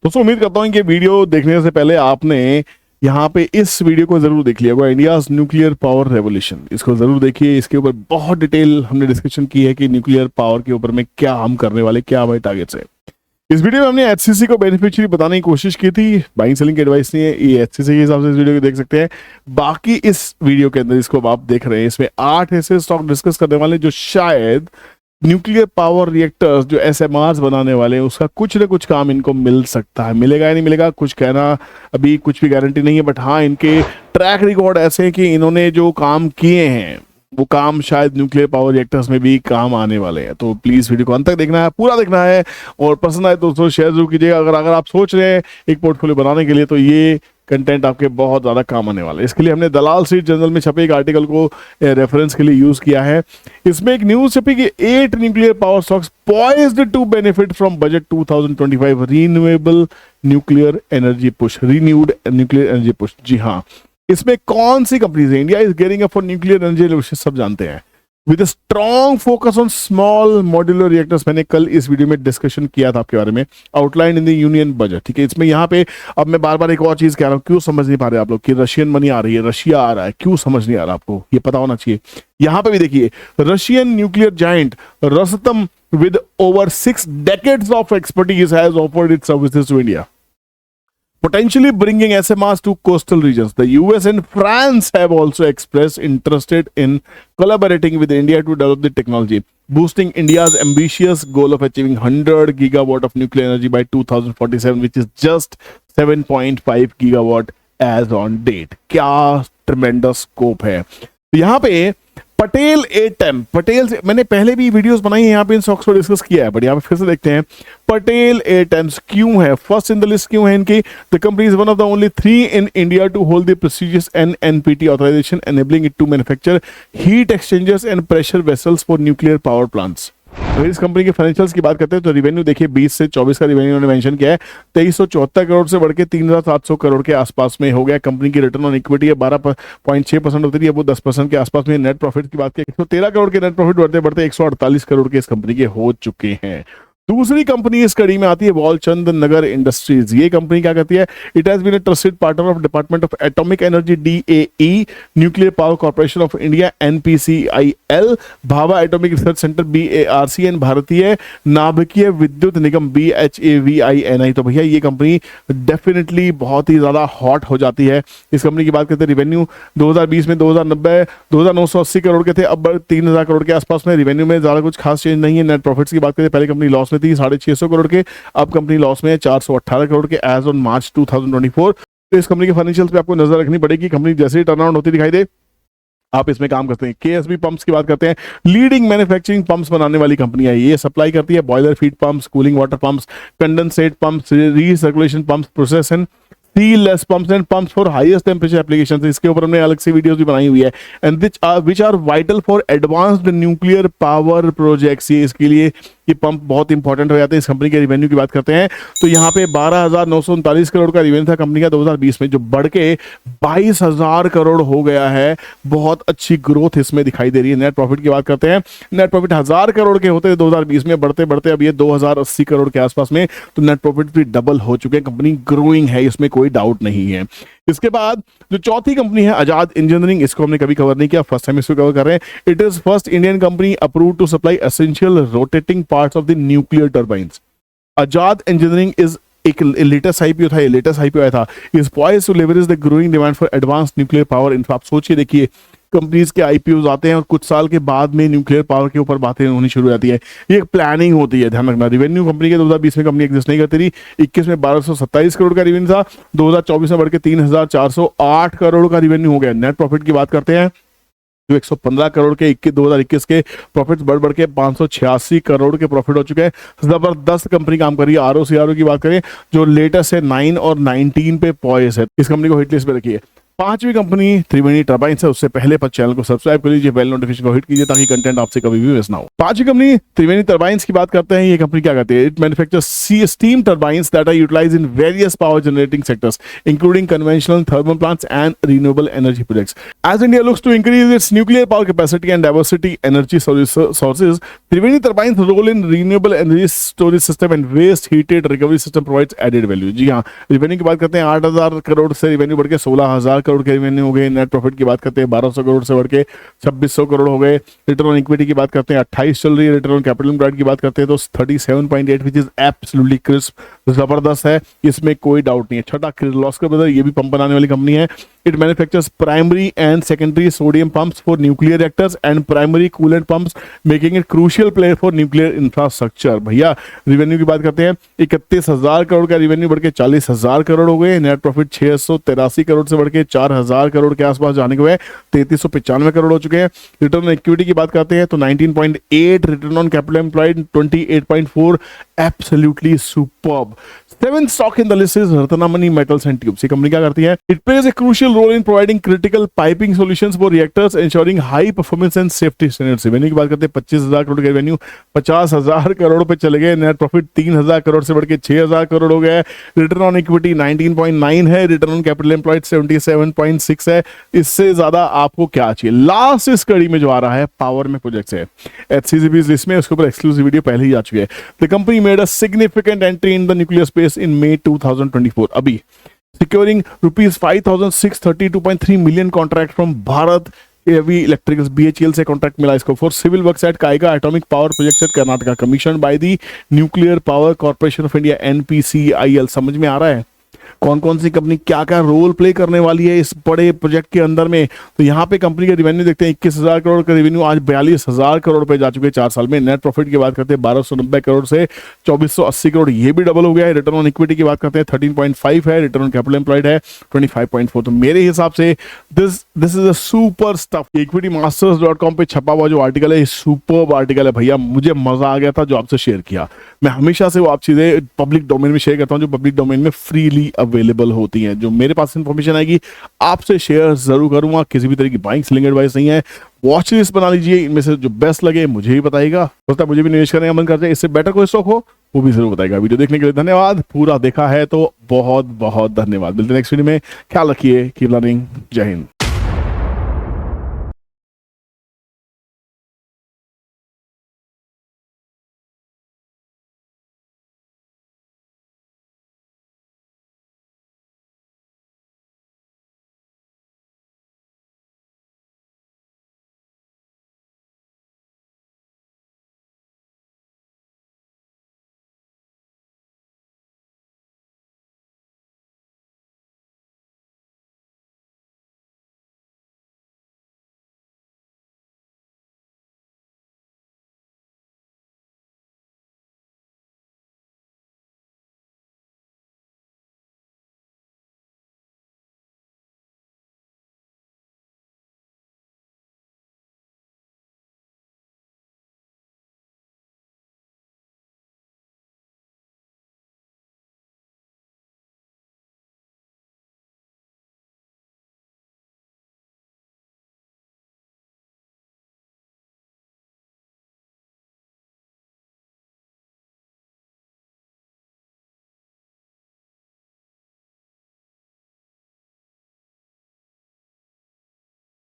दोस्तों उम्मीद करता हूँ कि वीडियो देखने से पहले आपने यहाँ पे इस वीडियो को जरूर देख लिया होगा, इंडियाज न्यूक्लियर पावर रेवोल्यूशन। इसको जरूर देखिए, इसके ऊपर बहुत डिटेल हमने डिस्कशन की है कि न्यूक्लियर पावर के ऊपर में क्या हम करने वाले, क्या हमारे टारगेट्स है। इस वीडियो में हमने एचसीसी को बेनिफिशियरी बताने की कोशिश की थी, बाइंग सेलिंग की एडवाइस नहीं है, ये एचसीसी के हिसाब से इस वीडियो को देख सकते हैं। बाकी इस वीडियो के अंदर इसको आप देख रहे हैं, इसमें 8 ऐसे स्टॉक डिस्कस करने वाले जो शायद न्यूक्लियर पावर रिएक्टर्स जो एसएमआर बनाने वाले हैं उसका कुछ ना कुछ काम इनको मिल सकता है। मिलेगा या नहीं मिलेगा कुछ कहना अभी कुछ भी गारंटी नहीं है, बट हाँ इनके ट्रैक रिकॉर्ड ऐसे हैं कि इन्होंने जो काम किए हैं वो काम शायद न्यूक्लियर पावर रिएक्टर्स में भी काम आने वाले हैं। तो प्लीज वीडियो को अंत तक देखना है, पूरा देखना है, और पसंद आए तो दोस्तों शेयर जरूर कीजिएगा। अगर आप सोच रहे हैं एक पोर्टफोलियो बनाने के लिए तो ये कंटेंट आपके बहुत ज्यादा काम आने वाला है। इसके लिए हमने दलाल स्ट्रीट जर्नल में छपे एक आर्टिकल को रेफरेंस के लिए यूज किया है। इसमें एक न्यूज छपी कि 8 nuclear power stocks poised to benefit from budget 2025 renewable nuclear energy push, renewed nuclear energy push. जी हाँ, इसमें कौन सी कंपनीज है? India is gearing up for nuclear energy, सब जानते हैं, with strong focus on small modular reactors. मैंने कल इस वीडियो में डिस्कशन किया था आपके बारे में, outline in the union budget. ठीक है, इसमें यहाँ पे अब मैं बार बार एक और चीज कह रहा हूँ, क्यों समझ नहीं पा रहे आप लोग कि रशियन मनी आ रही है, रशिया आ रहा है, क्यों समझ नहीं आ रहा आपको? ये पता होना चाहिए। यहाँ पे भी देखिए, Russian nuclear giant Rosatom with over 6 decades of expertise has offered its services to India, potentially bringing SMRs to coastal regions. The US and France have also expressed interest in collaborating with India to develop the technology, boosting India's ambitious goal of achieving 100 gigawatt of nuclear energy by 2047, which is just 7.5 gigawatt as on date. क्या tremendous scope है। यहाँ पे Patel atom, Patel से मैंने पहले भी videos बनाई है, यहाँ पे इन स्टॉक्स को डिस्कस किया है, बट यहाँ पे फिर से देखते हैं पटेल एटम्स क्यों है फर्स्ट इन द लिस्ट, क्यों है इनकी? The company is one of the only 3 in India to hold the prestigious NNPT authorisation enabling it to manufacture heat exchangers and pressure vessels for nuclear power plants. अगर इस company के financials की बात करते हैं तो रिवेन्यू देखिए 20 से 24 का रिवेन्यू उन्होंने मेंशन किया है, 2374 करोड़ से बढ़ के 3700 करोड़ के आसपास में हो गया। कंपनी की रिटर्न ऑन इक्विटी है 12.6% होती है, वो 10% के आसपास में। नेट प्रॉफिट की बात करें 113 करोड़ के नेट प्रॉफिट बढ़ते बढ़ते 148 करोड़ के इस कंपनी के हो चुके हैं। दूसरी कंपनी इस कड़ी में आती है वॉलचंद नगर इंडस्ट्रीज। ये कंपनी क्या करती है? It has been a trusted partner of department of atomic energy DAE, nuclear power corporation of India NPCIL, Bhabha atomic research centre BARC and Bharatiya Nabhikiya विद्युत निगम बीएचएवीआईएनआई। तो भैया ये कंपनी डेफिनेटली बहुत ही ज्यादा हॉट हो जाती है। इस कंपनी की बात करते हैं रिवेन्यू 2020 में 2980 करोड़ के थे, अब 3000 करोड़ के आसपास में। रिवेन्यू में ज्यादा कुछ खास चेंज नहीं है। नेट प्रॉफिट्स की बात करें, पहले कंपनी लॉस में थी 650 करोड़ के, अब कंपनी लॉस में है 418 करोड़ के एज ऑन मार्च 2024। तो इस कंपनी के फाइनेंशियल्स पे आपको नजर रखनी पड़ेगी। कंपनी जैसे ही टर्न अराउंड होती दिखाई दे आप इसमें काम करते हैं। केएसबी पंप्स की बात करते हैं, लीडिंग मैन्युफैक्चरिंग पंप्स बनाने वाली कंपनी है। ये सप्लाई करती है boiler feed pumps, cooling water pumps, condensate pumps, recirculation pumps, process and sealless pumps and pumps for highest temperature applications. इसके ऊपर हमने अलग से वीडियोस भी बनाई हुई है। And which are vital for advanced nuclear power projects. ये इसके लिए ये पंप बहुत इंपॉर्टेंट हो जाते हैं। इस कंपनी के रिवेन्यू की बात करते हैं तो यहाँ पे 12,939 करोड़ का रिवेन्यू था कंपनी का 2020 में, जो बढ़ के 22,000 करोड़ हो गया है। बहुत अच्छी ग्रोथ इसमें दिखाई दे रही है। नेट प्रॉफिट की बात करते हैं, नेट प्रॉफिट 1000 करोड़ के होते थे 2020 में, बढ़ते बढ़ते अब ये 2080 करोड़ के आसपास में, तो नेट प्रॉफिट भी डबल हो चुके हैं। कंपनी ग्रोइंग है, इसमें कोई डाउट नहीं है। इसके बाद जो चौथी कंपनी है आजाद इंजीनियरिंग, इसको हमने कभी कवर नहीं किया, फर्स्ट टाइम इसको कवर कर रहे हैं। It is first Indian company approved to supply essential rotating parts of the nuclear turbines. Azad engineering is एक लेटेस्ट आईपीओ था, लेटेस्ट आईपीओ आया था, is poised to leverage the growing demand for advance nuclear power. In fact आप सोचिए, देखिए companies के IPO आते हैं और कुछ साल के बाद में न्यूक्लियर पावर के ऊपर बातें होनी शुरू हो जाती है। ये एक प्लानिंग होती है, ध्यान रखना। रिवेन्यू कंपनी के 2020 में कंपनी एग्जिस्ट नहीं करती थी, 21 में 1227 करोड़ का रिवेन्यू था, 2024 में बढ़ के 3408 करोड़ का रिवेन्यू हो गया। नेट प्रॉफिट की बात करते हैं जो 115 करोड़ के 2021 के प्रॉफिट्स बढ़ के 586 करोड़ के प्रॉफिट हो चुके हैं। जबरदस्त कंपनी काम कर रही है। आरओसीआरओ की बात करें जो लेटेस्ट है 9 और 19 पे पॉइस है। इस कंपनी को हिट लिस्ट पे रखिए। पांचवी कंपनी त्रिवेणी टर्बाइंस है। उससे पहले पर चैनल को सब्सक्राइब कर लीजिए, बेल नोटिफिकेशन को हिट कीजिए ताकि कंटेंट आपसे कभी भी मिस ना हो। पांचवी कंपनी त्रिवेणी टर्बाइंस की बात करते हैं। ये कंपनी क्या करती है? It manufactures steam turbines that are utilised in various power generating sectors including conventional thermal plants and renewable energy projects. As India looks to increase its nuclear power capacity and diversity energy sources, Triveni Turbine's role in renewable energy storage system and waste heated recovery system provides added value। जी हाँ, revenue की बात करते हैं 8,000 करोड़ से revenue बढ़ के 16,000 करोड़ के revenue हो गए। नेट प्रॉफिट की बात करते हैं 1,200 करोड़ से बढ़ के 2,600 करोड़ हो गए। रिटर्न ऑन इक्विटी की बात करते हैं 28 चल रही है। रिटर्न ऑन कैपिटल एम्प्लॉयड की बात करते हैं तो 37.8 विच इज एब्सोल्युटली क्रिस्प, जबरदस्त है, इसमें कोई डाउट नहीं है। छठा किर्लोस्कर ब्रदर्स, ये भी पंप बनाने वाली कंपनी है। It manufactures primary and secondary sodium pumps for nuclear reactors and primary coolant pumps, making it crucial player for nuclear infrastructure। भैया रेवेन्यू की बात करते हैं 31,000 करोड़ का रेवेन्यू बढ़ के 40,000 करोड़ हो गए। नेट प्रॉफिट 683 करोड़ से बढ़ के 4,000 करोड़ के आसपास जाने को है, 3395 करोड़ हो चुके हैं। रिटर्न ऑन इक्विटी की बात करते हैं तो 19.8, return on capital employed 28.4, absolutely superb. Seventh stock in the list is Ratnamani Metals and Tubes। ये कंपनी क्या करती है? It plays a crucial role in providing critical piping solutions for reactors, ensuring high performance and safety standards। Revenue की बात करते हैं 25,000 करोड़ के revenue 50,000 crore पे चले गए। नेट प्रॉफिट 3,000 करोड़ से बढ़ के 6,000 करोड़ हो गया। रिटर्न ऑन इक्विटी 19.9 है। रिटर्न ऑन कैपिटल एम्प्लॉयड 77.6 है। इससे ज्यादा आपको क्या चाहिए? लास्ट इस कड़ी में जो आ रहा है पावर में प्रोजेक्ट्स है HCCB लिस्ट में, उसके ऊपर एक्सक्लूसिव वीडियो पहले ही आ चुकी है। The company made a significant entry in the nuclear space in May 2024, अभी securing rupees 5,632.3 million contract from Bharat Heavy Electricals BHEL से कॉन्ट्रैक्ट मिला इसको for civil works at Kaiga atomic power project at Karnataka commission by the nuclear power corporation of India NPCIL। समझ में आ रहा है कौन कौन सी कंपनी क्या क्या रोल प्ले करने वाली है इस बड़े प्रोजेक्ट के अंदर में? तो यहाँ पे कंपनी का रेवेन्यू देखते हैं 21,000 करोड़ का रेवेन्यू आज 42,000 करोड़ पे जा चुके हैं 4 साल में। नेट प्रॉफिट की बात करते हैं 1,290 करोड़ से 2,480 करोड़, ये भी डबल हो गया है। रिटर्न ऑन इक्विटी की बात करते हैं 13.5 है। रिटर्न ऑन कैपिटल एम्प्लॉयड है 25.4। तो मेरे हिसाब से this is a super stuff. equityMasters.com पे छपा हुआ जो आर्टिकल है सुपर्ब आर्टिकल है भैया, मुझे मजा आ गया था जो आपसे शेयर किया। मैं हमेशा से वो आप चीजें पब्लिक डोमेन में शेयर करता हूँ जो पब्लिक डोमेन में फ्रीली अवेलेबल होती हैं। जो मेरे पास इंफॉर्मेशन आएगी आपसे शेयर जरूर करूंगा। किसी भी तरह की बाइंग सेलिंग एडवाइस नहीं है। वॉच लिस्ट बना लीजिए, इनमें से जो बेस्ट लगे मुझे ही बताइएगा। होता मुझे भी निवेश करने का मन करता है, इससे बेटर कोई स्टॉक हो वो भी जरूर बताएगा। वीडियो देखने के लिए धन्यवाद। पूरा देखा है तो बहुत बहुत धन्यवाद। मिलते हैं नेक्स्ट वीडियो में। ख्याल रखिए, कीप लर्निंग। जय हिंद।